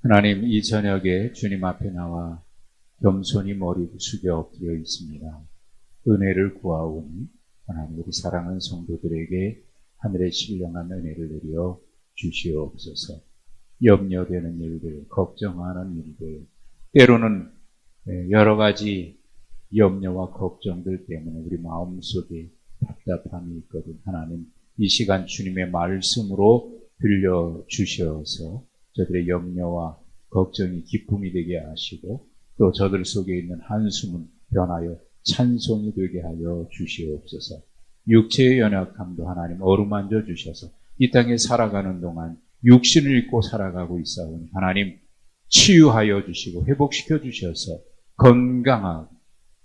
하나님, 이 저녁에 주님 앞에 나와 겸손히 머리 숙여 엎드려 있습니다. 은혜를 구하오니 하나님, 우리 사랑하는 성도들에게 하늘의 신령한 은혜를 내려 주시옵소서. 염려되는 일들, 걱정하는 일들, 때로는 여러 가지 염려와 걱정들 때문에 우리 마음속에 답답함이 있거든. 하나님, 이 시간 주님의 말씀으로 들려주셔서 저들의 염려와 걱정이 기쁨이 되게 하시고, 또 저들 속에 있는 한숨은 변하여 찬송이 되게 하여 주시옵소서. 육체의 연약함도 하나님 어루만져 주셔서 이 땅에 살아가는 동안 육신을 입고 살아가고 있사오니 하나님 치유하여 주시고 회복시켜 주셔서 건강하고,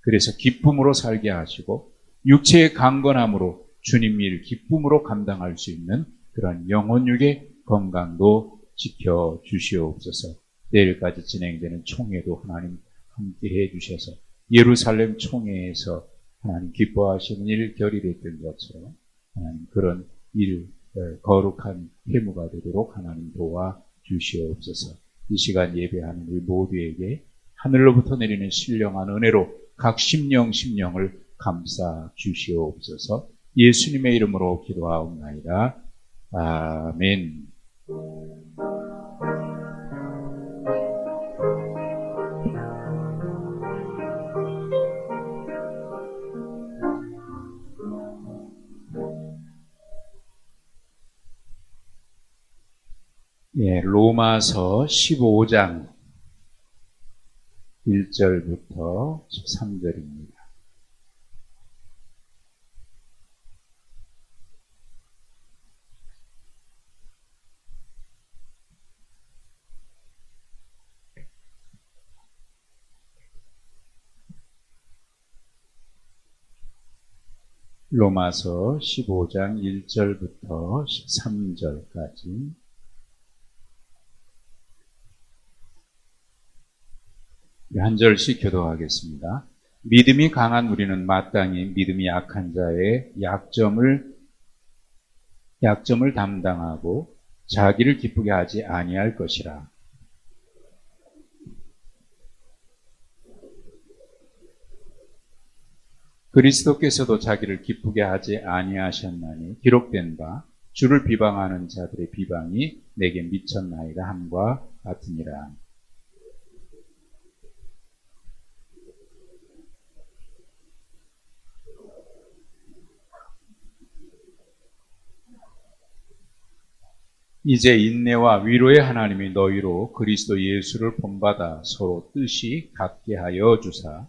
그래서 기쁨으로 살게 하시고 육체의 강건함으로 주님 일 기쁨으로 감당할 수 있는 그런 영혼육의 건강도 지켜 주시옵소서. 내일까지 진행되는 총회도 하나님 함께해 주셔서 예루살렘 총회에서 하나님 기뻐하시는 일 결의됐던 것처럼 하나님 그런 일 거룩한 회무가 되도록 하나님 도와 주시옵소서. 이 시간 예배하는 우리 모두에게 하늘로부터 내리는 신령한 은혜로 각 심령을 감싸 주시옵소서. 예수님의 이름으로 기도하옵나이다. 아멘. 로마서 15장 1절부터 13절입니다. 로마서 15장 1절부터 13절까지 한 절씩 교도하겠습니다. 믿음이 강한 우리는 마땅히 믿음이 약한 자의 약점을 담당하고 자기를 기쁘게 하지 아니할 것이라. 그리스도께서도 자기를 기쁘게 하지 아니하셨나니 기록된 바 주를 비방하는 자들의 비방이 내게 미쳤나이다 함과 같으니라. 이제 인내와 위로의 하나님이 너희로 그리스도 예수를 본받아 서로 뜻이 같게 하여 주사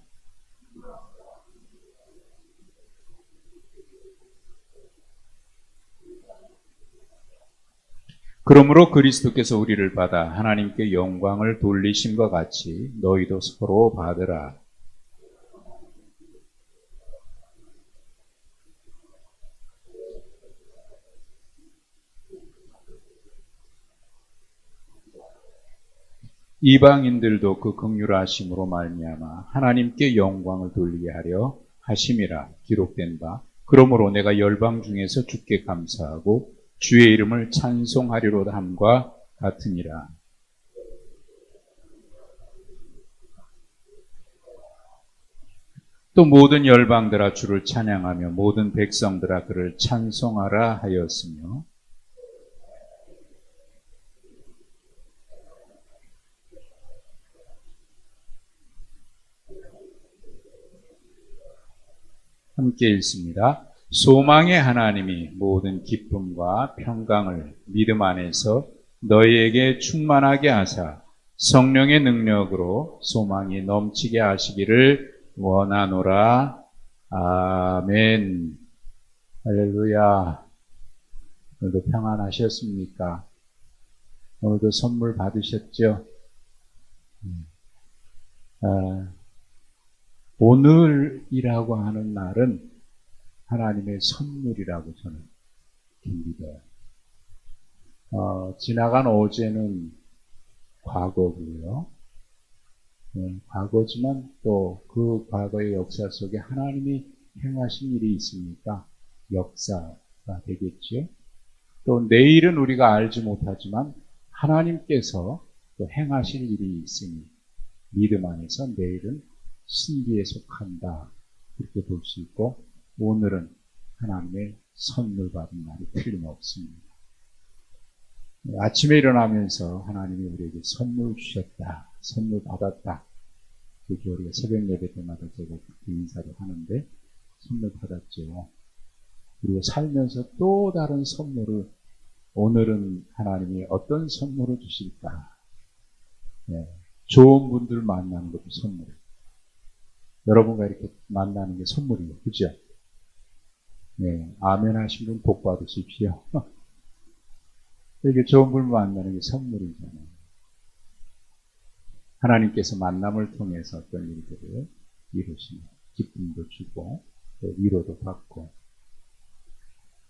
그러므로 그리스도께서 우리를 받아 하나님께 영광을 돌리심과 같이 너희도 서로 받으라. 이방인들도 그 긍휼하심으로 말미암아 하나님께 영광을 돌리게 하려 하심이라. 기록된 바 그러므로 내가 열방 중에서 주께 감사하고 주의 이름을 찬송하리로다 함과 같으니라. 또 모든 열방들아 주를 찬양하며 모든 백성들아 그를 찬송하라 하였으며 함께 읽습니다. 소망의 하나님이 모든 기쁨과 평강을 믿음 안에서 너희에게 충만하게 하사 성령의 능력으로 소망이 넘치게 하시기를 원하노라. 아멘. 할렐루야. 오늘도 평안하셨습니까? 오늘도 선물 받으셨죠? 오늘이라고 하는 날은 하나님의 선물이라고 저는 믿어요. 지나간 어제는 과거고요. 과거지만 또 그 과거의 역사 속에 하나님이 행하신 일이 있으니까 역사가 되겠죠. 또 내일은 우리가 알지 못하지만 하나님께서 또 행하실 일이 있으니 믿음 안에서 내일은 신비에 속한다. 이렇게 볼 수 있고 오늘은 하나님의 선물 받은 날이 틀림없습니다. 아침에 일어나면서 하나님이 우리에게 선물 주셨다. 선물 받았다. 그게 우리가 새벽 예배 때마다 제가 그렇게 인사를 하는데 선물 받았죠. 그리고 살면서 또 다른 선물을 오늘은 하나님이 어떤 선물을 주실까? 네, 좋은 분들 만나는 것도 선물이에요. 여러분과 이렇게 만나는 게 선물이에요. 그죠? 네, 아멘 하신 분 복 받으십시오. 이렇게 좋은 분 만나는 게 선물이잖아요. 하나님께서 만남을 통해서 어떤 일들을 이루시며 기쁨도 주고 또 위로도 받고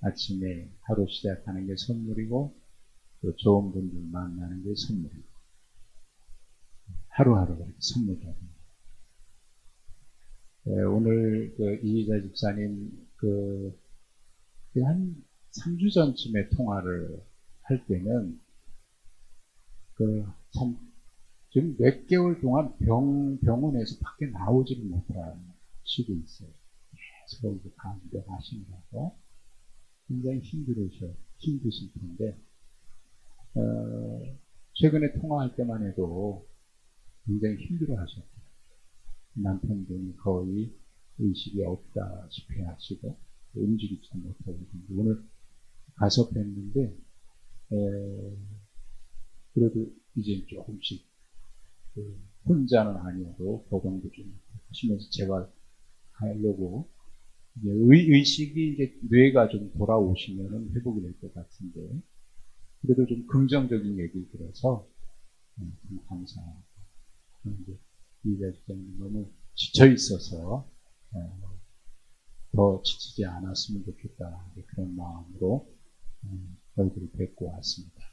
아침에 하루 시작하는 게 선물이고 또 좋은 분들 만나는 게 선물이고 하루하루가 이렇게 선물이에요. 네, 오늘 이희자 집사님 한 3주 전쯤에 통화를 할 때는 참 지금 몇 개월 동안 병원에서 밖에 나오지를 못하시고 있어요. 계속 이제 감염하시느라고 굉장히 힘드실 텐데 최근에 통화할 때만 해도 굉장히 힘들어 하셨어요. 남편분이 거의 의식이 없다시피 하시고 움직이지도 못하고 있는데 오늘 가서 뵀는데 그래도 이제 조금씩 혼자는 아니어도 보강도 좀 하시면서 재활하려고 이제 의식이 이제 뇌가 좀 돌아오시면은 회복이 될 것 같은데 그래도 좀 긍정적인 얘기 들어서 좀 감사하고 이제 이자 집사님 너무 지쳐 있어서 더 지치지 않았으면 좋겠다 그런 마음으로 얼굴을 뵙고 왔습니다.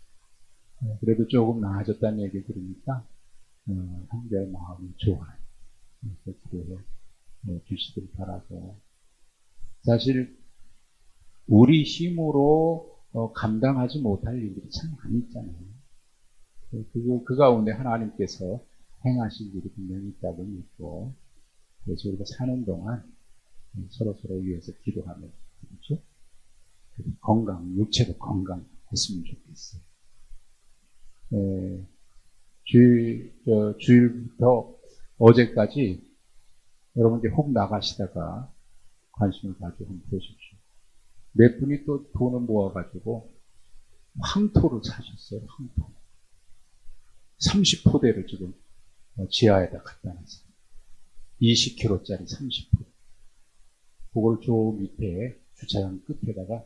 그래도 조금 나아졌다는 얘기 들으니까 형제의 마음이 좋아요. 그래서 기도해 주시길 바라고 사실 우리 힘으로 감당하지 못할 일들이 참 많이 있잖아요. 그 가운데 하나님께서 행하실 일이 분명히 있다고 믿고 그래서 우리가 사는 동안 서로 위해서 기도하며 그렇죠? 건강, 육체도 건강했으면 좋겠어요. 주일부터 어제까지 여러분들 혹 나가시다가 관심을 가지고 한번 보십시오. 몇 분이 또 돈을 모아가지고 황토를 사셨어요. 황토. 30포대를 지금 지하에다 갖다 놨어요. 20kg짜리 30포대. 그걸 저 밑에 주차장 끝에다가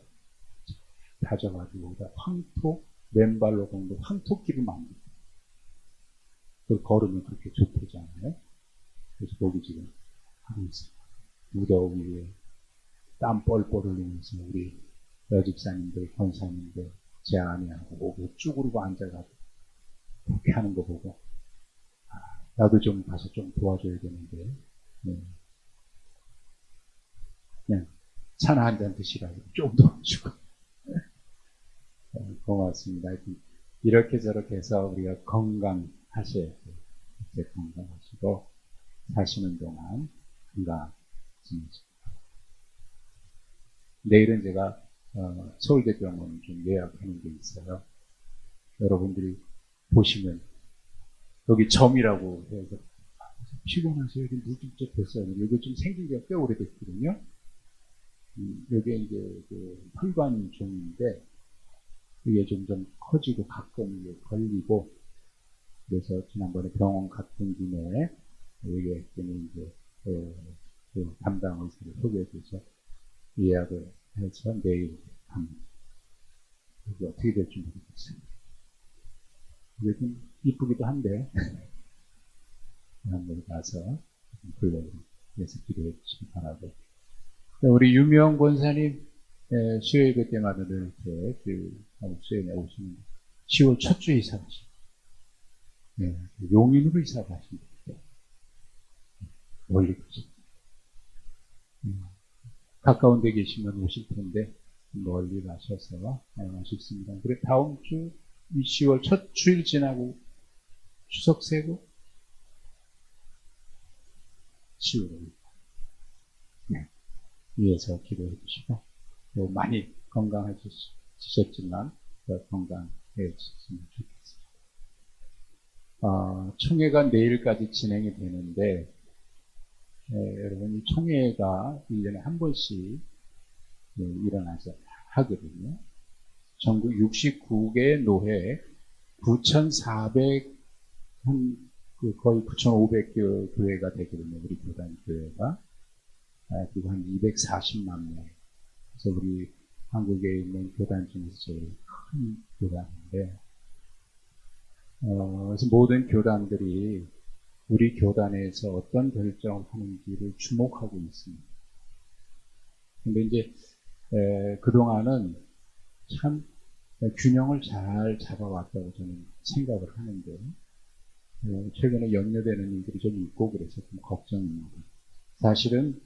다져가지고 황토 맨발로 걷는 황토길을 만들고 그걸 걸으면 그렇게 좋대잖아요. 그래서 거기 지금 하고 있어요. 무더위에 땀 뻘뻘 흘리면서 우리 여집사님들, 권사님들 제 아내하고 목에 쭈그리고 앉아가지고 그렇게 하는 거 보고 나도 좀 가서 좀 도와줘야 되는데 그냥 차나 한 잔 드시라고 좀 도와주고 고맙습니다. 이렇게 저렇게 해서 우리가 건강하셔야 돼요. 이렇게 건강하시고 사시는 동안 건강하시면서 내일은 제가 서울대병원 좀 예약하는 게 있어요. 여러분들이 보시면 여기 점이라고 해서 피곤하세요. 여기 물집적 됐어요. 여기 좀 생긴 지가 꽤 오래됐거든요. 여기에 이제 혈관 종인데 이게 점점 커지고 가끔 이게 걸리고 그래서 지난번에 병원 갔던 김에 여기 했더니 이제 그 담당 의사를 소개해줘서 예약을 해서 내일 갑니다. 여기 어떻게 될지 모르겠어요. 이게 좀 이쁘기도 한데 한번 가서 불러서 기도해 주시기 바라고. 우리 유명 권사님 수요일 때마다 이렇게 수요일에 오시는 10월 첫 주에 이사 가시고 용인으로 이사 가십니다. 멀리 가시고 가까운 데 계시면 오실 텐데 멀리 가셔서 오셨습니다. 그래 다음 주 10월 첫 주일 지나고 추석 세고 10월 네, 위해서 기도해 주시고 또 많이 건강해지셨지만 더 건강해졌으면 좋겠습니다. 총회가 내일까지 진행이 되는데 여러분 이 총회가 1년에 한 번씩 일어나서 하거든요. 전국 69개 노회 9,400 거의 9,500개 교회가 되거든요. 우리 교단 교회가. 그리고 한 240만 명. 그래서 우리 한국에 있는 교단 중에서 제일 큰 교단인데, 그래서 모든 교단들이 우리 교단에서 어떤 결정을 하는지를 주목하고 있습니다. 근데 이제, 그동안은 참 균형을 잘 잡아왔다고 저는 생각을 하는데, 최근에 염려되는 일들이 좀 있고 그래서 좀 걱정입니다. 사실은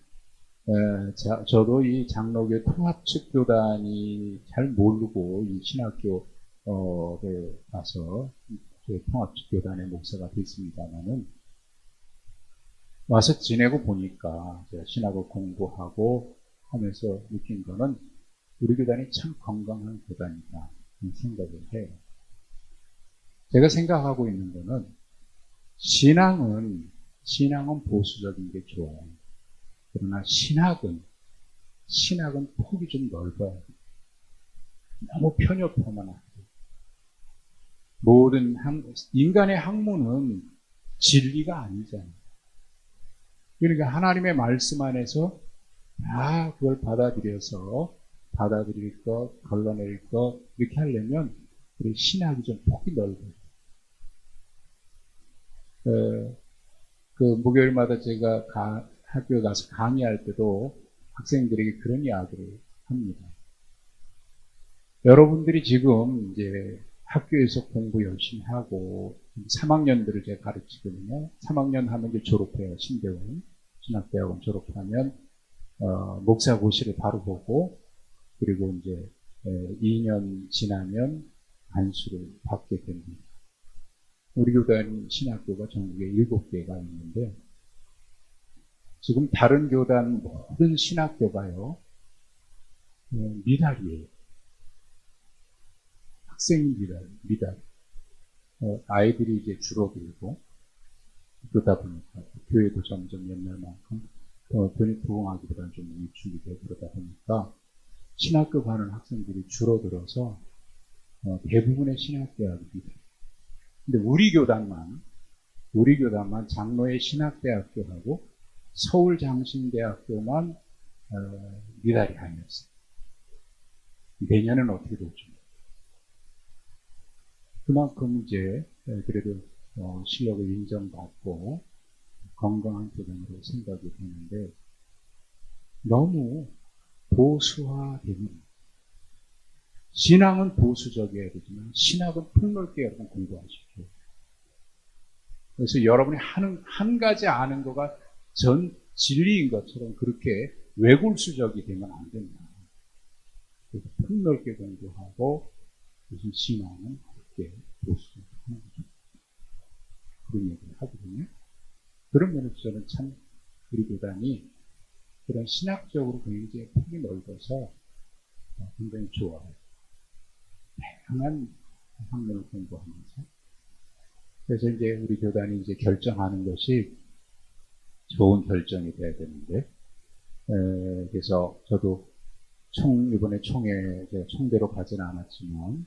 저도 이 장로교 통합측 교단이 잘 모르고 이 신학교에 가서 통합측 교단의 목사가 됐습니다만은 와서 지내고 보니까 제가 신학을 공부하고 하면서 느낀 거는 우리 교단이 참 건강한 교단이다 생각을 해요. 제가 생각하고 있는 거는 신앙은 보수적인 게 좋아요. 그러나 신학은 폭이 좀 넓어요. 너무 편협하면 안 돼요. 모든 인간의 학문은 진리가 아니잖아요. 그러니까 하나님의 말씀 안에서 다 그걸 받아들일 것, 걸러낼 것 이렇게 하려면 우리 신학이 좀 폭이 넓어요. 그 목요일마다 제가 학교에 가서 강의할 때도 학생들에게 그런 이야기를 합니다. 여러분들이 지금 이제 학교에서 공부 열심히 하고 3학년들을 제가 가르치거든요. 3학년 하면 이제 졸업해요. 신대원 신학대학원 졸업하면 목사고시를 바로 보고 그리고 이제 2년 지나면 안수를 받게 됩니다. 우리 교단 신학교가 전국에 7개가 있는데 지금 다른 교단 모든 신학교가요 미달이에요. 학생이 미달. 아이들이 이제 줄어들고 그러다 보니까 교회도 점점 옛날만큼 돈이 부흥하기보다는 좀 위축이 되고 그러다 보니까 신학교 가는 학생들이 줄어들어서 대부분의 신학대학이 미달. 근데 우리 교단만 장로의 신학대학교하고 서울장신대학교만 미달이 아니었어요. 내년은 어떻게 될지. 그만큼 이제 그래도 실력을 인정받고 건강한 교단으로 생각이 되는데 너무 보수화되면 신앙은 보수적이어야 되지만 신학은 폭넓게 여러분 공부하십시오. 그래서 여러분이 한 가지 아는 거가 전 진리인 것처럼 그렇게 외골수적이 되면 안 된다. 그래서 폭넓게 공부하고 무슨 신앙은 그렇게 보수하는 거죠. 그런 얘기를 하거든요. 그런 면에서 저는 참 우리 교단이 그런 신학적으로 굉장히 폭이 넓어서 굉장히 좋아요. 다양한 학문을 공부하면서. 그래서 이제 우리 교단이 이제 결정하는 것이 좋은 결정이 돼야 되는데, 그래서 저도 이번에 총대로 가지는 않았지만,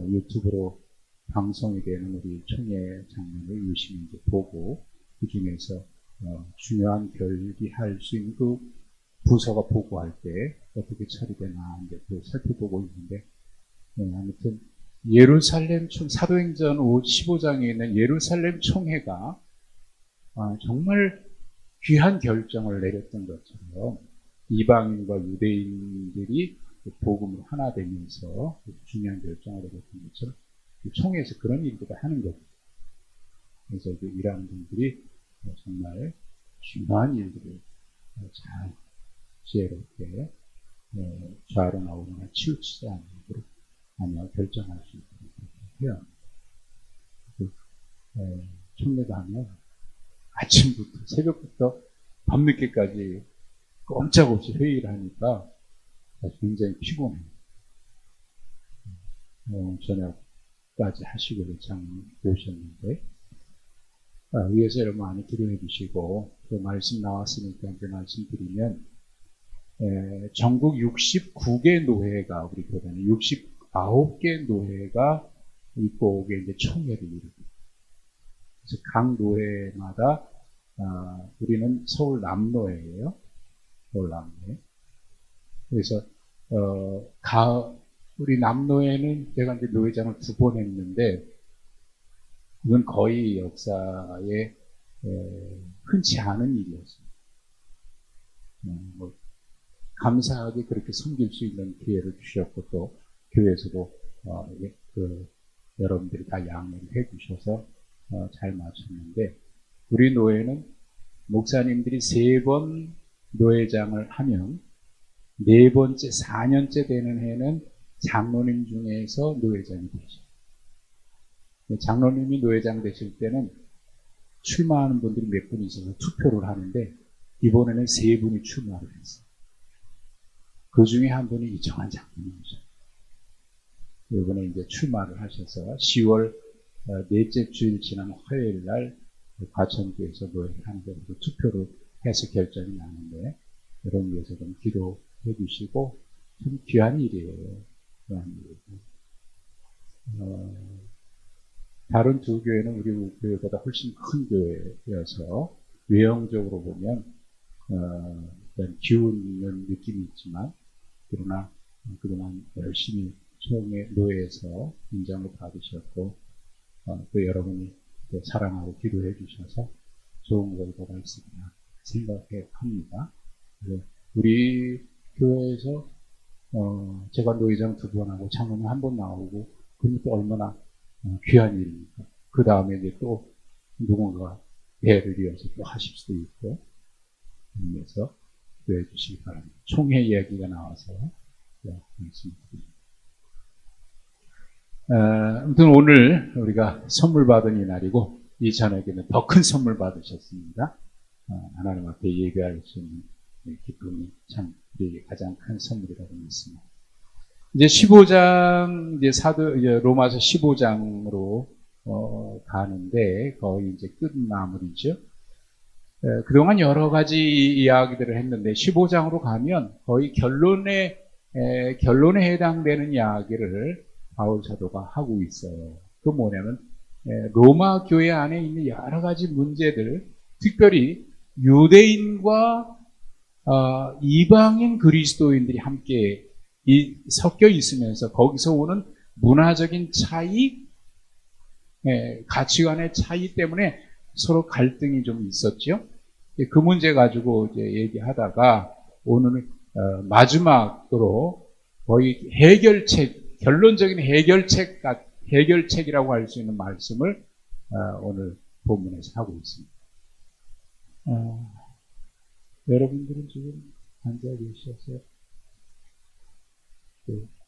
유튜브로 방송이 되는 우리 총회 장면을 유심히 이제 보고, 그 중에서, 중요한 결기할 수 있는 그 부서가 보고할 때 어떻게 처리되나 이제 또 살펴보고 있는데, 아무튼, 예루살렘 사도행전 15장에 있는 예루살렘 총회가 정말 귀한 결정을 내렸던 것처럼 이방인과 유대인들이 복음으로 하나 되면서 중요한 결정을 내렸던 것처럼 총회에서 그런 일들을 하는 거죠. 그래서 일하는 분들이 정말 중요한 일들을 잘 지혜롭게 좌로 나오거나 치우치지 않는 아니요 결정할 수 있도록 해야 합니다. 총회가면 아침부터, 새벽부터 밤늦게까지 꼼짝없이 회의를 하니까 굉장히 피곤해요. 저녁까지 하시고 장님 오셨는데, 위에서 여러분 많이 기도해 주시고, 그 말씀 나왔으니까 이제 말씀드리면, 전국 69개 노회가, 우리 교단에 69개 노회가 있고, 이게 이제 총회를 이루고, 그래서 각 노회마다, 우리는 서울 남노회예요. 서울 남노회. 그래서, 우리 남노회는 제가 이제 노회장을 2번 했는데, 이건 거의 역사에 흔치 않은 일이었습니다. 감사하게 그렇게 섬길 수 있는 기회를 주셨고, 또 교회에서도 여러분들이 다 양해를 해주셔서 잘 마쳤는데, 우리 노회는 목사님들이 3번 노회장을 하면 4번째, 4년째 되는 해는 장로님 중에서 노회장이 되죠. 장로님이 노회장 되실 때는 출마하는 분들이 몇 분 있어서 투표를 하는데, 이번에는 3분이 출마를 했어요. 그 중에 한 분이 이정환 장로님이죠. 이번에 이제 출마를 하셔서 10월 넷째 주일 지난 화요일 날 과천교에서 노회를 하는 것으로 투표를 해서 결정이 나는데, 여러분 위해서 좀 기도해 주시고, 참 귀한 일이에요. 귀한 일이에요. 다른 2 교회는 우리 교회보다 훨씬 큰 교회여서 외형적으로 보면 기운있는 느낌이 있지만, 그러나 그동안 열심히 총회 노회에서 인정을 받으셨고, 또 여러분이 또 사랑하고 기도해 주셔서 좋은 결과가 있으리라 생각해 합니다. 우리 교회에서 제가 노회장 2번 하고 장로님 1번 나오고, 그러면 또 얼마나 귀한 일입니까? 그 다음에 이제 또 누군가 배를 이어서 또 하실 수도 있고, 그래서 기도해 주시기 바랍니다. 총회 이야기가 나와서 말씀드립니다. 아무튼 오늘 우리가 선물 받은 이 날이고, 이 저녁에는 더 큰 선물 받으셨습니다. 하나님 앞에 예배할 수 있는 기쁨이 참 우리에게 가장 큰 선물이라고 믿습니다. 이제 15장, 이제 로마서 15장으로 가는데, 거의 이제 끝마무리죠. 그동안 여러 가지 이야기들을 했는데, 15장으로 가면 거의 결론에 해당되는 이야기를 바울 사도가 하고 있어요. 그 뭐냐면, 로마 교회 안에 있는 여러 가지 문제들, 특별히 유대인과 이방인 그리스도인들이 함께 섞여 있으면서 거기서 오는 문화적인 차이, 가치관의 차이 때문에 서로 갈등이 좀 있었죠. 그 문제 가지고 이제 얘기하다가 오늘은 마지막으로 거의 결론적인 해결책이라고 할 수 있는 말씀을 오늘 본문에서 하고 있습니다. 여러분들은 지금 앉아 계셔서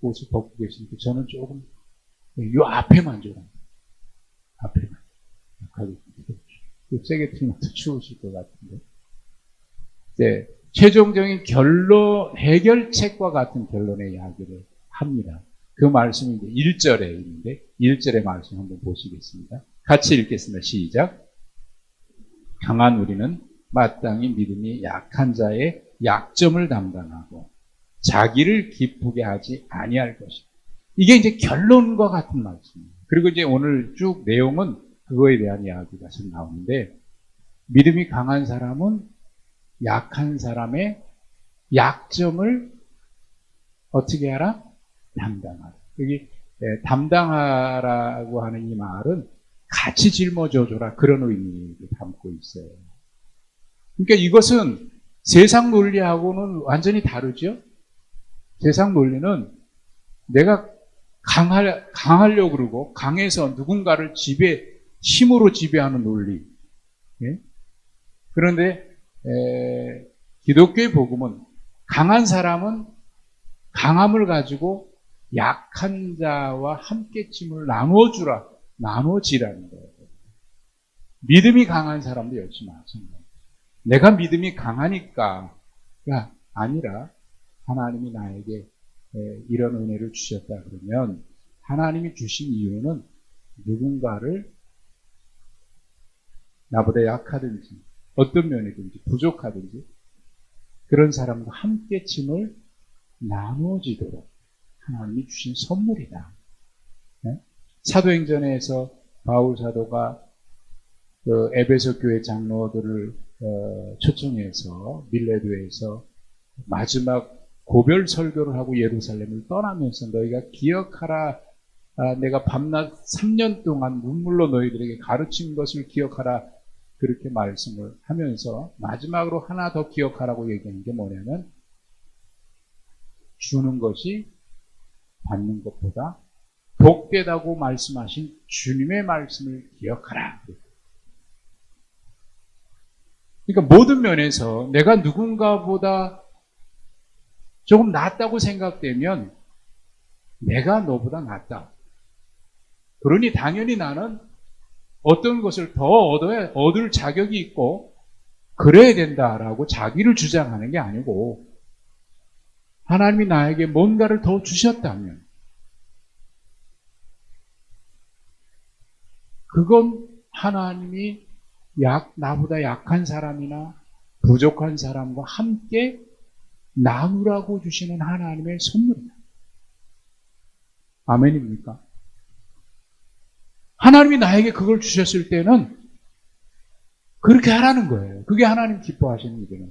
옷을 벗고 계시니까 저는 조금 요 앞에만 좀 앞에만 약하게 세게 틀면 더 추우실 것 같은데, 네, 최종적인 해결책과 같은 결론의 이야기를 합니다. 그 말씀이 이제 1절에 있는데, 1절의 말씀 한번 보시겠습니다. 같이 읽겠습니다. 시작. 강한 우리는 마땅히 믿음이 약한 자의 약점을 담당하고 자기를 기쁘게 하지 아니할 것이다. 이게 이제 결론과 같은 말씀입니다. 그리고 이제 오늘 쭉 내용은 그거에 대한 이야기가 좀 나오는데, 믿음이 강한 사람은 약한 사람의 약점을 어떻게 하라? 담당하라. 여기 담당하라고 하는 이 말은 같이 짊어져줘라, 그런 의미를 담고 있어요. 그러니까 이것은 세상 논리하고는 완전히 다르죠. 세상 논리는 내가 강하려고 그러고 강해서 누군가를 힘으로 지배하는 논리. 예? 그런데 기독교의 복음은 강한 사람은 강함을 가지고 약한 자와 함께 짐을 나눠지라는 거예요. 믿음이 강한 사람도 역시 마찬가지예요. 내가 믿음이 강하니까가 아니라 하나님이 나에게 이런 은혜를 주셨다 그러면 하나님이 주신 이유는 누군가를 나보다 약하든지 어떤 면이든지 부족하든지 그런 사람과 함께 짐을 나누어지도록 하나님이 주신 선물이다. 네? 사도행전에서 바울 사도가 그 에베소 교회 장로들을 초청해서 밀레도에서 마지막 고별 설교를 하고 예루살렘을 떠나면서 너희가 기억하라. 내가 밤낮 3년 동안 눈물로 너희들에게 가르친 것을 기억하라. 그렇게 말씀을 하면서 마지막으로 하나 더 기억하라고 얘기하는 게 뭐냐면 주는 것이 받는 것보다 복되다고 말씀하신 주님의 말씀을 기억하라. 그러니까 모든 면에서 내가 누군가보다 조금 낫다고 생각되면 내가 너보다 낫다. 그러니 당연히 나는 어떤 것을 더 얻을 자격이 있고 그래야 된다라고 자기를 주장하는 게 아니고 하나님이 나에게 뭔가를 더 주셨다면 그건 하나님이 나보다 약한 사람이나 부족한 사람과 함께 나누라고 주시는 하나님의 선물이다. 아멘입니까? 하나님이 나에게 그걸 주셨을 때는 그렇게 하라는 거예요. 그게 하나님 기뻐하시는 일이에요.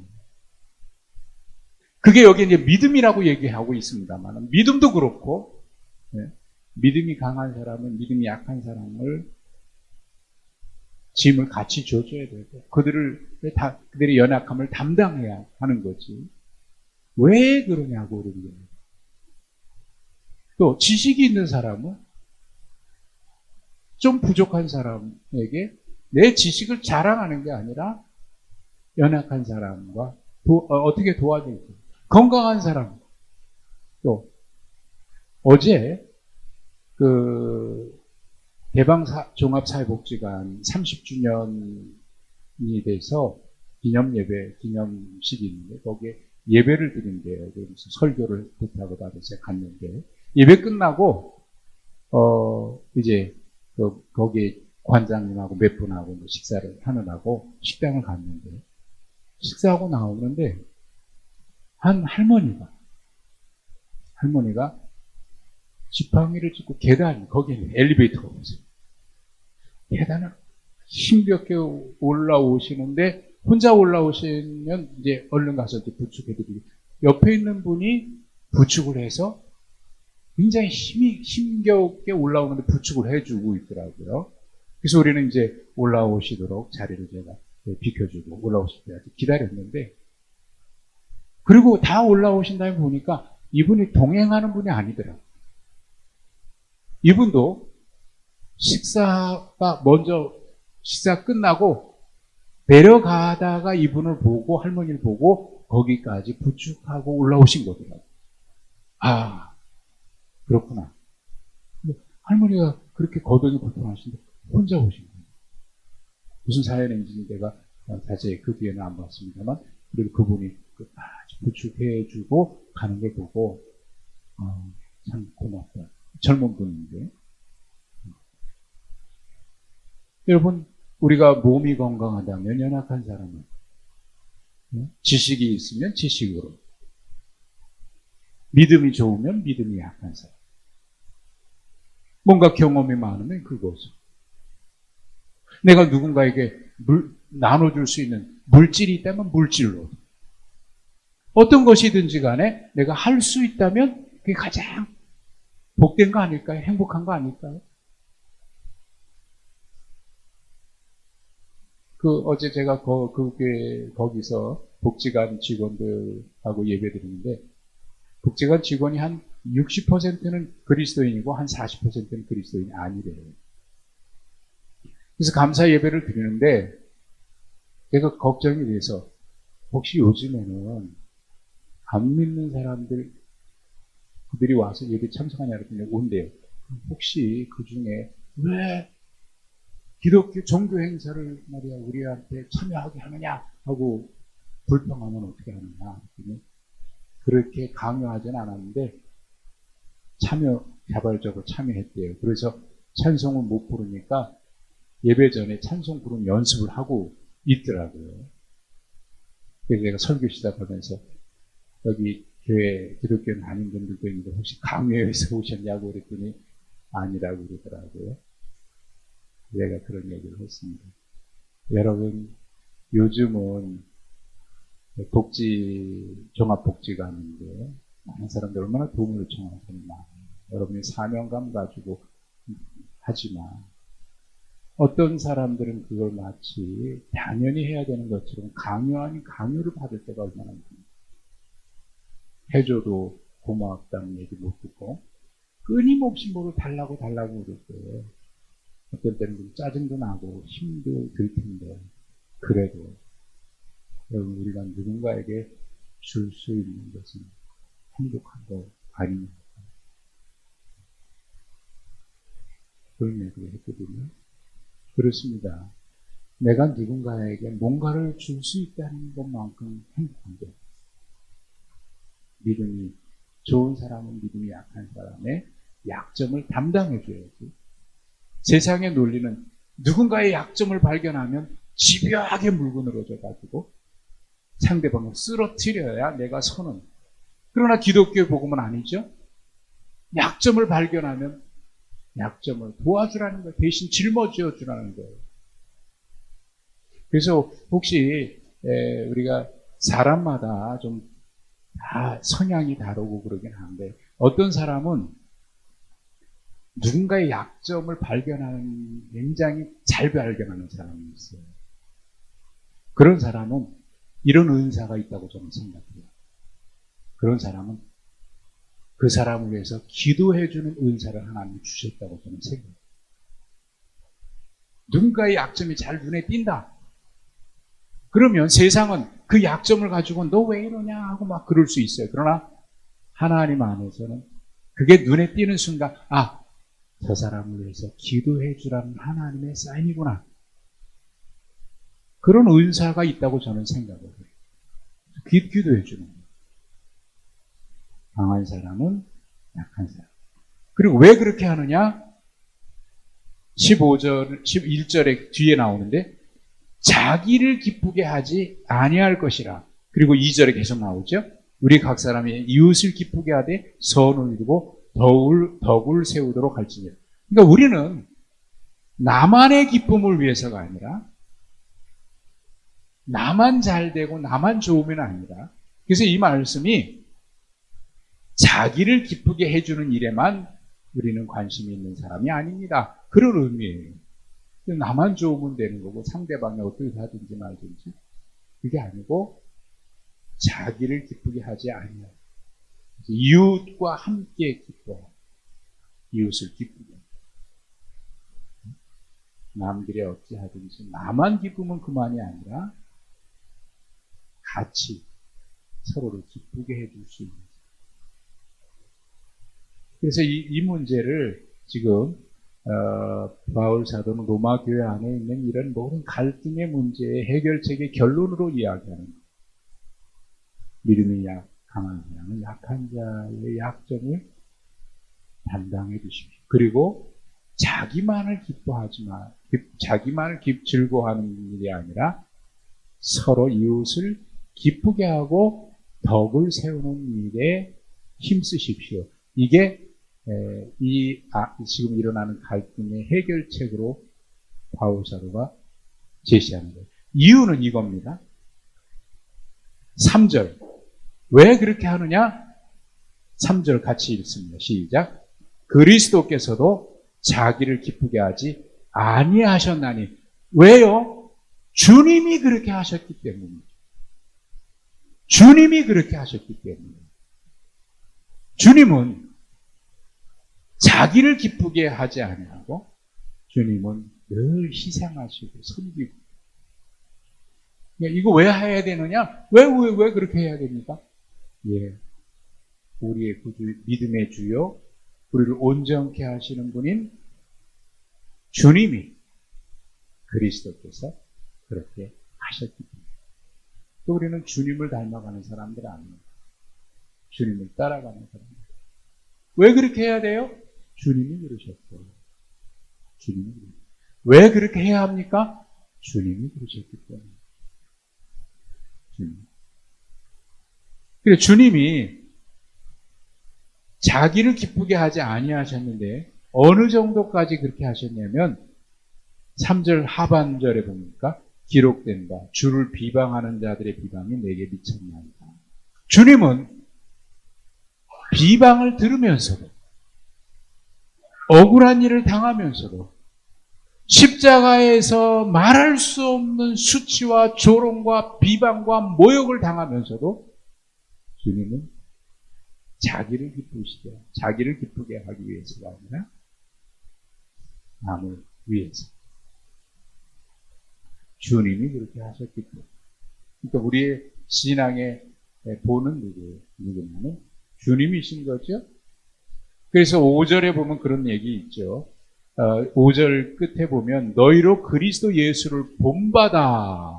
그게 여기 이제 믿음이라고 얘기하고 있습니다만, 믿음도 그렇고, 믿음이 강한 사람은 믿음이 약한 사람을 짐을 같이 줘줘야 되고, 그들의 연약함을 담당해야 하는 거지. 왜 그러냐고 그러는 거예요. 또, 지식이 있는 사람은 좀 부족한 사람에게 내 지식을 자랑하는 게 아니라 연약한 사람과 어떻게 도와줄까? 건강한 사람. 또 어제 그 대방 종합사회복지관 30주년이 돼서 기념식이 있는데 거기에 예배를 드린대요. 그래서 설교를 부탁을 받아서 갔는데 예배 끝나고 이제 거기 관장님하고 몇 분하고 식사를 하느라고 식당을 갔는데 식사하고 나오는데 한 할머니가 지팡이를 짚고 거기에 엘리베이터가 없어요. 계단을 힘겹게 올라오시는데 혼자 올라오시면 이제 얼른 가서 이제 부축해드리고 옆에 있는 분이 부축을 해서 굉장히 힘겹게 올라오는데 부축을 해주고 있더라고요. 그래서 우리는 이제 올라오시도록 자리를 제가 비켜주고 올라오실 때까지 기다렸는데 그리고 다 올라오신 다음에 보니까 이분이 동행하는 분이 아니더라고요. 이분도 식사 끝나고 내려가다가 이분을 보고 할머니를 보고 거기까지 부축하고 올라오신 거더라고요. 아, 그렇구나. 할머니가 그렇게 거동이 불편하신데 혼자 오신 거예요. 무슨 사연인지 내가 자세히 그 뒤에는 안 봤습니다만 그리고 그분이 부축해주고 가는 걸 보고 참 고맙다. 젊은 분인데 여러분 우리가 몸이 건강하다면 연약한 사람은 지식이 있으면 지식으로 믿음이 좋으면 믿음이 약한 사람 뭔가 경험이 많으면 그것을 내가 누군가에게 나눠줄 수 있는 물질이 있다면 물질로 어떤 것이든지 간에 내가 할 수 있다면 그게 가장 복된 거 아닐까요? 행복한 거 아닐까요? 어제 제가 거기서 복지관 직원들하고 예배 드리는데 복지관 직원이 한 60%는 그리스도인이고 한 40%는 그리스도인이 아니래요. 그래서 감사 예배를 드리는데 제가 걱정이 돼서 혹시 요즘에는 안 믿는 사람들 그들이 와서 예배 참석하냐 그랬더니 온대요. 혹시 그 중에 왜 기독교 종교 행사를 말이야 우리한테 참여하게 하느냐 하고 불평하면 어떻게 하느냐. 그렇게 강요하진 않았는데 자발적으로 참여했대요. 그래서 찬송을 못 부르니까 예배 전에 찬송 부르는 연습을 하고 있더라고요. 그래서 내가 설교 시작하면서 여기 교회 기독교 다닌 분들도 있는데 혹시 강요해서 오셨냐고 그랬더니 아니라고 그러더라고요. 내가 그런 얘기를 했습니다. 여러분, 요즘은 종합복지가 있는데 많은 사람들 얼마나 도움을 요청하는 사람이 많아요. 여러분이 사명감 가지고 하지만 어떤 사람들은 그걸 마치 당연히 해야 되는 것처럼 강요 아닌 강요를 받을 때가 얼마나 많습니다. 해줘도 고맙다는 얘기 못 듣고 끊임없이 뭐를 달라고 그럴 거예요. 어떨 때는 좀 짜증도 나고 힘도 들 텐데 그래도 여러분 우리가 누군가에게 줄 수 있는 것은 행복한 거 아닙니까? 그런 얘기를 했거든요. 그렇습니다. 내가 누군가에게 뭔가를 줄 수 있다는 것만큼 행복한 게 믿음이 좋은 사람은 믿음이 약한 사람의 약점을 담당해 줘야지. 세상의 논리는 누군가의 약점을 발견하면 집요하게 물고 늘어져 가지고 상대방을 쓰러뜨려야 내가 서는. 그러나 기독교의 복음은 아니죠. 약점을 발견하면 약점을 도와주라는 거예요. 대신 짊어져 주라는 거예요. 그래서 혹시 우리가 사람마다 좀 다 성향이 다르고 그러긴 한데 어떤 사람은 누군가의 약점을 발견하는 굉장히 잘 발견하는 사람이 있어요. 그런 사람은 이런 은사가 있다고 저는 생각해요. 그런 사람은 그 사람을 위해서 기도해주는 은사를 하나님이 주셨다고 저는 생각해요. 누군가의 약점이 잘 눈에 띈다. 그러면 세상은 그 약점을 가지고 너 왜 이러냐 하고 막 그럴 수 있어요. 그러나 하나님 안에서는 그게 눈에 띄는 순간 저 사람을 위해서 기도해 주라는 하나님의 사인이구나. 그런 은사가 있다고 저는 생각을 해요. 기도해 주는 거예요. 강한 사람은 약한 사람. 그리고 왜 그렇게 하느냐? 15절, 11절에 뒤에 나오는데 자기를 기쁘게 하지 아니할 것이라. 그리고 2절에 계속 나오죠. 우리 각 사람이 이웃을 기쁘게 하되 선을 이루고 덕을 세우도록 할지니라. 그러니까 우리는 나만의 기쁨을 위해서가 아니라 나만 잘 되고 나만 좋으면 아니라 그래서 이 말씀이 자기를 기쁘게 해주는 일에만 우리는 관심이 있는 사람이 아닙니다. 그런 의미예요. 나만 좋으면 되는 거고 상대방이 어떻게 하든지 말든지 그게 아니고 자기를 기쁘게 하지 아니하고 이웃과 함께 기뻐 이웃을 기쁘게 남들이 어찌하든지 나만 기쁘면 그만이 아니라 같이 서로를 기쁘게 해줄 수 있는. 그래서 이 문제를 지금 바울 사도는 로마 교회 안에 있는 이런 모든 갈등의 문제의 해결책의 결론으로 이야기하는 거예요. 믿음이 강한 사람은 약한 자의 약점을 담당해 주십시오. 그리고 자기만을 즐거워하는 일이 아니라 서로 이웃을 기쁘게 하고 덕을 세우는 일에 힘쓰십시오. 이게 지금 일어나는 갈등의 해결책으로 바울 사도가 제시하는 거예요. 이유는 이겁니다. 3절. 왜 그렇게 하느냐? 3절 같이 읽습니다. 시작. 그리스도께서도 자기를 기쁘게 하지 아니하셨나니. 왜요? 주님이 그렇게 하셨기 때문이죠. 주님이 그렇게 하셨기 때문이에요. 주님은 자기를 기쁘게 하지 아니하고 주님은 늘 희생하시고 섬기고. 이거 왜 해야 되느냐? 왜 그렇게 해야 됩니까? 예, 우리의 구주, 믿음의 주요, 우리를 온전케 하시는 분인 주님이 그리스도께서 그렇게 하셨기 때문에. 또 우리는 주님을 닮아가는 사람들 아닙니다. 주님을 따라가는 사람들. 왜 그렇게 해야 돼요? 주님이 그러셨고. 주님이 그러셨고. 왜 그렇게 해야 합니까? 주님이 그러셨기 때문에. 주님. 그래, 주님이 자기를 기쁘게 하지 아니하셨는데 어느 정도까지 그렇게 하셨냐면 3절 하반절에 보니까 기록된 바 주를 비방하는 자들의 비방이 내게 미쳤나이다. 주님은 비방을 들으면서도 억울한 일을 당하면서도 십자가에서 말할 수 없는 수치와 조롱과 비방과 모욕을 당하면서도 주님은 자기를 기쁘게 하기 위해서가 아니라 남을 위해서. 주님이 그렇게 하셨기 때문에. 그러니까 우리의 신앙의 본은 누구냐면 주님이신 거죠. 그래서 5절에 보면 그런 얘기 있죠. 5절 끝에 보면 너희로 그리스도 예수를 본받아.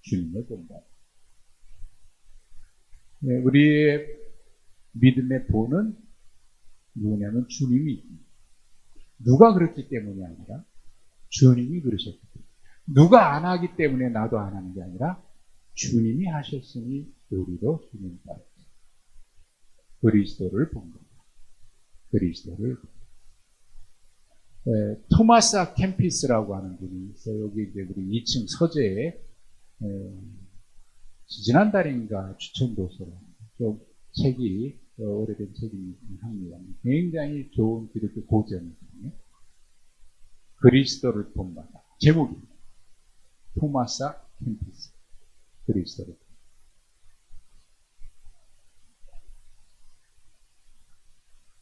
주님을 본받아. 네, 우리의 믿음의 본은 누구냐면 주님이. 누가 그렇기 때문이 아니라 주님이 그러셨기 때문에. 누가 안 하기 때문에 나도 안 하는 게 아니라 주님이 하셨으니 우리도 주님 따라 그리스도를 본 겁니다. 그리스도를. 토마스 캠피스라고 하는 분이 있어요. 여기 이제 우리 2층 서재에 지난달인가 추천도서로 좀 책이 오래된 책이긴 합니다. 굉장히 좋은 기독교 고전이거든요. 그리스도를 본받아. 제목입니다. 토마스 캠피스. 그리스도를.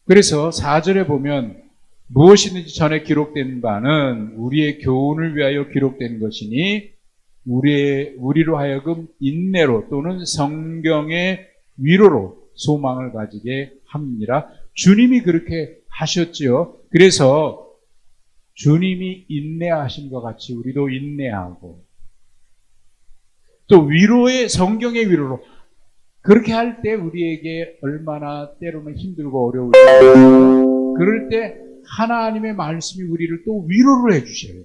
그래서 4절에 보면 무엇이든지 전에 기록된 바는 우리의 교훈을 위하여 기록된 것이니 우리로 하여금 인내로 또는 성경의 위로로 소망을 가지게 합니다. 주님이 그렇게 하셨지요. 그래서 주님이 인내하신 것 같이 우리도 인내하고 또 위로의 성경의 위로로 그렇게 할 때 우리에게 얼마나 때로는 힘들고 어려울지 그럴 때 하나님의 말씀이 우리를 또 위로를 해주셔요.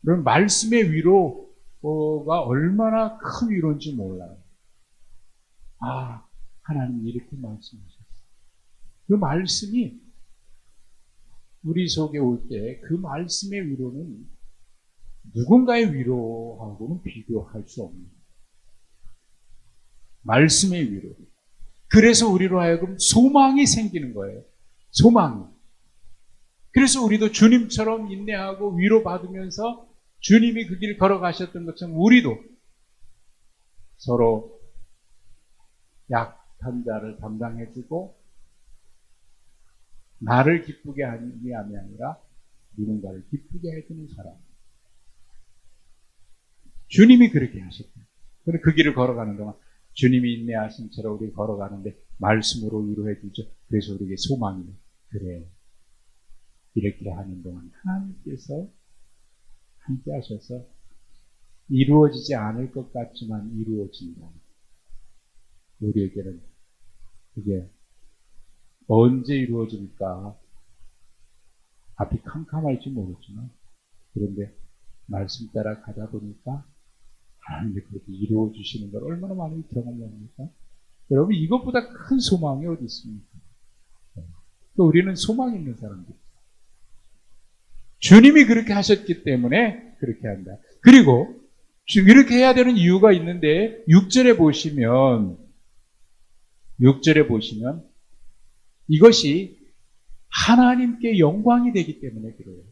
그럼 말씀의 위로가 얼마나 큰 위로인지 몰라요. 아, 하나님이 이렇게 말씀하셨어요. 그 말씀이 우리 속에 올 때 그 말씀의 위로는 누군가의 위로하고는 비교할 수 없는 말씀의 위로. 그래서 우리로 하여금 소망이 생기는 거예요. 소망이. 그래서 우리도 주님처럼 인내하고 위로받으면서 주님이 그 길 걸어가셨던 것처럼 우리도 서로 약한 자를 담당해주고 나를 기쁘게 하는 게 아니라 누군가를 기쁘게 해주는 사람. 주님이 그렇게 하셨다. 그래서 그 길을 걸어가는 동안 주님이 인내하신 채로 우리 걸어가는데 말씀으로 위로해 주죠. 그래서 우리에게 소망이 그래. 이렇게 하는 동안 하나님께서 함께 하셔서 이루어지지 않을 것 같지만 이루어진다. 우리에게는 그게 언제 이루어질까 앞이 캄캄할지 모르지만 그런데 말씀 따라 가다 보니까 하나님이 그렇게 이루어주시는 걸 얼마나 많이 경험합니까? 여러분 이것보다 큰 소망이 어디 있습니까? 또 우리는 소망 있는 사람들. 주님이 그렇게 하셨기 때문에 그렇게 한다. 그리고 이렇게 해야 되는 이유가 있는데 6절에 보시면 이것이 하나님께 영광이 되기 때문에 그래요.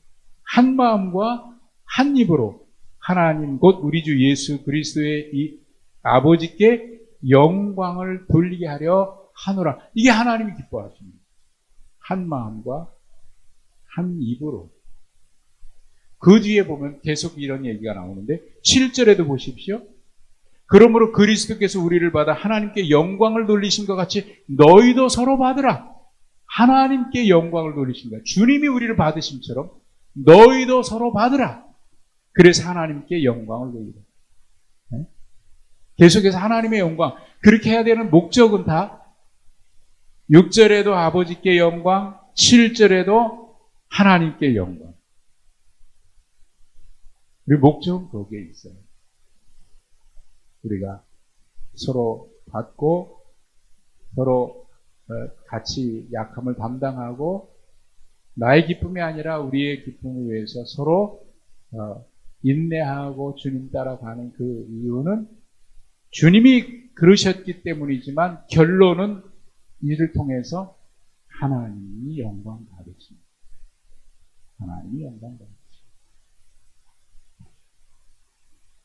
한 마음과 한 입으로 하나님 곧 우리 주 예수 그리스도의 이 아버지께 영광을 돌리게 하려 하노라. 이게 하나님이 기뻐하십니다. 한 마음과 한 입으로. 그 뒤에 보면 계속 이런 얘기가 나오는데 7절에도 보십시오. 그러므로 그리스도께서 우리를 받아 하나님께 영광을 돌리신 것 같이 너희도 서로 받으라. 하나님께 영광을 돌리신 것. 주님이 우리를 받으심처럼 너희도 서로 받으라. 그래서 하나님께 영광을 돌리라. 네? 계속해서 하나님의 영광. 그렇게 해야 되는 목적은 다 6절에도 아버지께 영광, 7절에도 하나님께 영광. 우리 목적은 거기에 있어요. 우리가 서로 받고 서로 같이 약함을 담당하고 나의 기쁨이 아니라 우리의 기쁨을 위해서 서로 인내하고 주님 따라가는 그 이유는 주님이 그러셨기 때문이지만 결론은 이를 통해서 하나님이 영광 받으십니다. 하나님이 영광 받으십니다.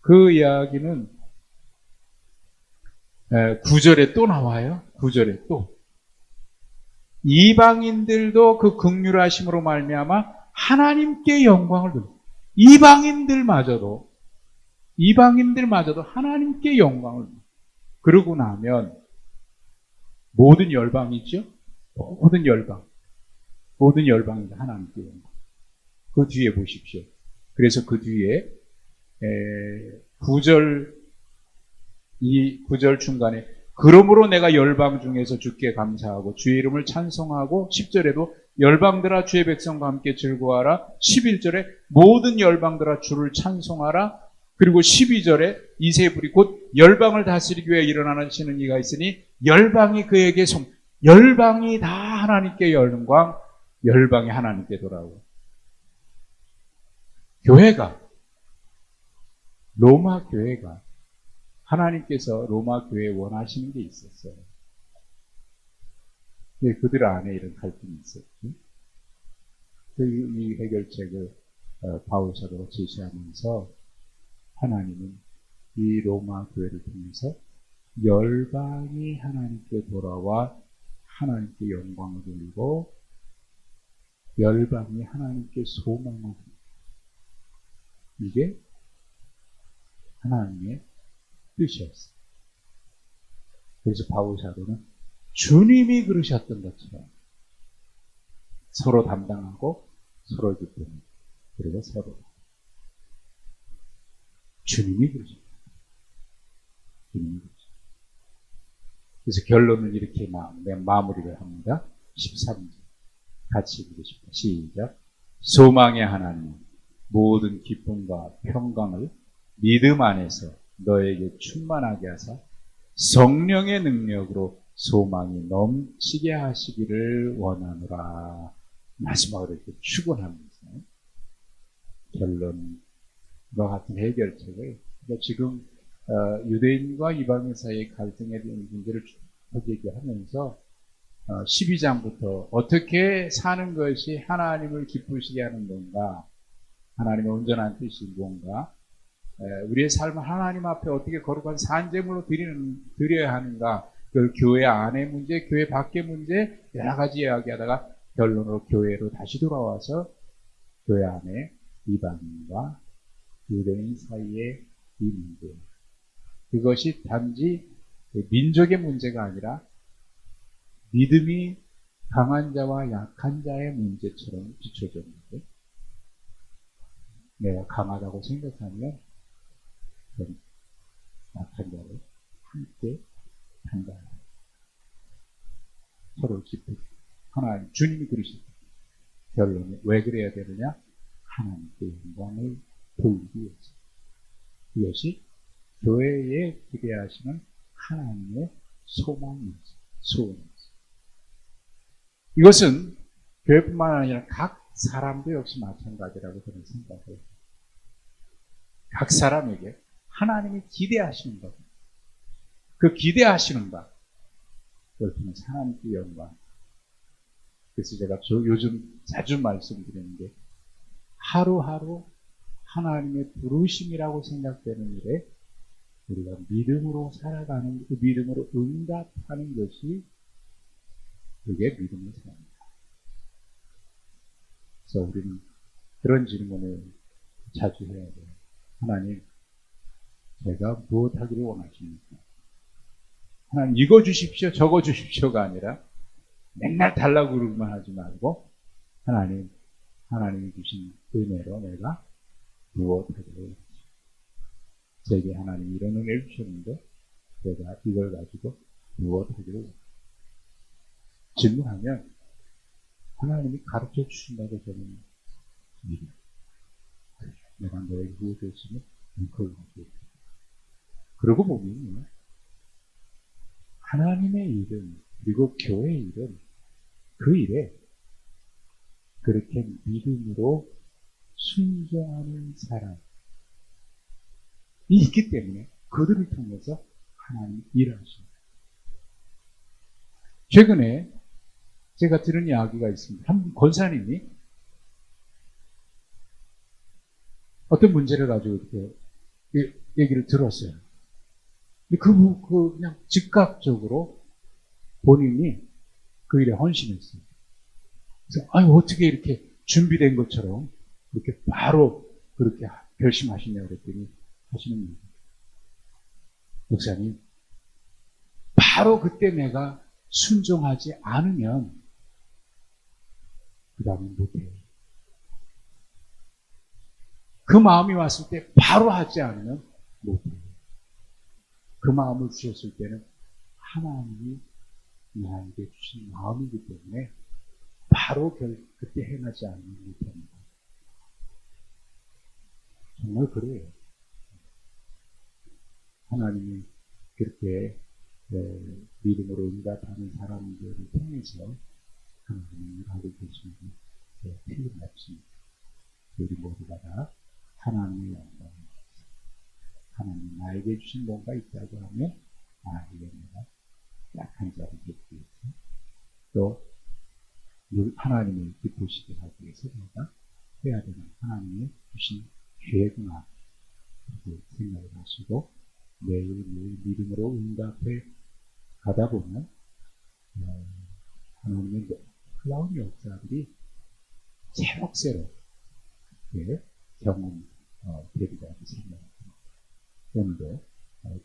그 이야기는 9절에 또 나와요. 9절에 또. 이방인들도 그 긍휼하심으로 말미암아 하나님께 영광을 돌립니다. 이방인들마저도 하나님께 영광을 돌립니다. 그러고 나면 모든 열방이죠. 모든 열방이 하나님께 영광. 그 뒤에 보십시오. 그래서 그 뒤에 9절 중간에 그러므로 내가 열방 중에서 주께 감사하고 주의 이름을 찬송하고 10절에도 열방들아 주의 백성과 함께 즐거워하라. 11절에 모든 열방들아 주를 찬송하라. 그리고 12절에 이세불이 곧 열방을 다스리기 위해 일어나시는 이가 있으니 열방이 그에게 열방이 다 하나님께 영광, 열방이 하나님께 돌아오고. 로마 교회가 하나님께서 로마 교회에 원하시는 게 있었어요. 근데 그들 안에 이런 갈등이 있었죠. 이 해결책을 바울 사도가 제시하면서 하나님은 이 로마 교회를 통해서 열방이 하나님께 돌아와 하나님께 영광을 돌리고 열방이 하나님께 소망을 돌리고 이게 하나님의 뜻이었어요. 그래서 바울 사도는 주님이 그러셨던 것처럼 서로 담당하고 서로 기쁨 그리고 서로 주님이 그러셨다. 그래서 결론은 이렇게 마무리를 합니다. 13절 같이 읽으십시오. 시작. 소망의 하나님 모든 기쁨과 평강을 믿음 안에서 너에게 충만하게 하사 성령의 능력으로 소망이 넘치게 하시기를 원하노라. 마지막으로 이렇게 축원하면서 결론과 같은 해결책을 지금 유대인과 이방인 사이의 갈등에 대한 문제를 쭉 얘기하면서 12장부터 어떻게 사는 것이 하나님을 기쁘시게 하는 건가, 하나님의 온전한 뜻이 뭔가, 우리의 삶을 하나님 앞에 어떻게 거룩한 산제물로 드려야 하는가, 그 교회 안의 문제, 교회 밖의 문제 여러 가지 이야기하다가 결론으로 교회로 다시 돌아와서 교회 안에 이방인과 유대인 사이의 이 문제, 그것이 단지 민족의 문제가 아니라 믿음이 강한 자와 약한 자의 문제처럼 비춰졌는데, 내가 강하다고 생각하면 약한 자를 함께 한다. 서로 기쁘게. 하나님, 주님이 그러시다. 결론이 왜 그래야 되느냐? 하나님께 영광을 돌리기 위해서. 이것이 교회에 기대하시는 하나님의 소망이죠. 소원이죠. 이것은 교회뿐만 아니라 각 사람도 역시 마찬가지라고 저는 생각해요. 각 사람에게 하나님이 기대하시는 것, 그 기대하시는 바, 그걸 통해서 하나님께 영광. 그래서 제가 요즘 자주 말씀드리는 게 하루하루 하나님의 부르심이라고 생각되는 일에 우리가 믿음으로 살아가는, 그 믿음으로 응답하는 것이 그게 믿음의 삶입니다. 그래서 우리는 그런 질문을 자주 해야 돼요. 하나님, 제가 무엇 하기를 원하십니까? 하나님, 이거 주십시오, 저거 주십시오가 아니라 맨날 달라고 그러기만 하지 말고, 하나님, 하나님이 주신 은혜로 내가 무엇하기를 제게 하나님이 이런 은혜를 주셨는데 내가 이걸 가지고 무엇하기를 질문하면 하나님이 가르쳐 주신다고 저는 믿어요. 내가 너에게 무엇을 했으면 그걸 가지고 있다. 그러고 보면 하나님의 일은 그리고 교회의 일은 그 일에 그렇게 믿음으로 순종하는 사람이 있기 때문에 그들을 통해서 하나님이 일하십니다. 최근에 제가 들은 이야기가 있습니다. 한 권사님이 어떤 문제를 가지고 이렇게 얘기를 들었어요. 근데 그냥 즉각적으로 본인이 그 일에 헌신했어요. 그래서, 어떻게 이렇게 준비된 것처럼 그렇게 바로 그렇게 결심하시냐고 그랬더니 하시는 얘기. 목사님, 바로 그때 내가 순종하지 않으면 그 다음에 못해요. 그 마음이 왔을 때 바로 하지 않으면 못해요. 그 마음을 주셨을 때는 하나님이 나에게 주신 마음이기 때문에 바로 그때 행하지 않으면 못합니다. 정말 그래요. 하나님이 그렇게 믿음으로 응답하는 사람들을 통해서 하나님이 하고 계시는 게 틀림없습니다. 우리 모두가 다 하나님의 영광을 하나님 나에게 주신 뭔가 있다고 하면 이게 내가 약한 자를 돕기 위해서 또 하나님을 기쁘시게 하기 위해서 내가 해야 되는 하나님의 주신 계획이나 그렇게 생각을 하시고 매일매일 믿음으로 응답해 가다 보면 하나님의 놀라운 역사들이 새록새록 경험되리라고 생각합니다. 오늘도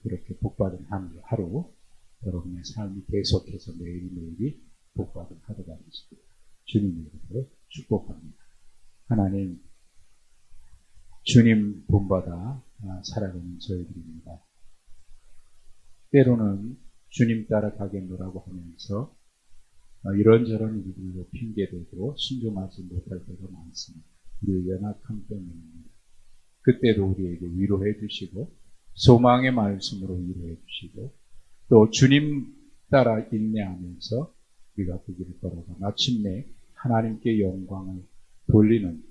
그렇게 복받은 하루 여러분의 삶이 계속해서 매일매일이 복받은 하루가 되시길 주님의 이름으로 축복합니다. 하나님, 주님 본받아 살아가는 저희들입니다. 때로는 주님 따라가겠노라고 하면서 이런저런 일들로 핑계대고 순종하지 못할 때가 많습니다. 우리의 연약함 때문입니다. 그때도 우리에게 위로해 주시고 소망의 말씀으로 위로해 주시고 또 주님 따라 인내하면서 우리가 그 길을 걸어가 마침내 하나님께 영광을 돌리는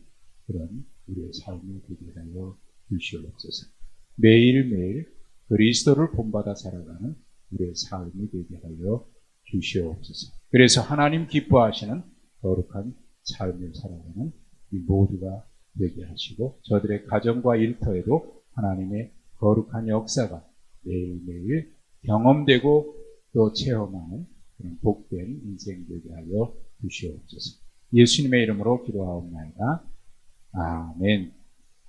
그런 우리의 삶을 되게 하여 주시옵소서. 매일매일 그리스도를 본받아 살아가는 우리의 삶이 되게 하여 주시옵소서. 그래서 하나님 기뻐하시는 거룩한 삶을 살아가는 이 모두가 되게 하시고 저들의 가정과 일터에도 하나님의 거룩한 역사가 매일매일 경험되고 또 체험하는 그런 복된 인생 되게 하여 주시옵소서. 예수님의 이름으로 기도하옵나이다. 아멘.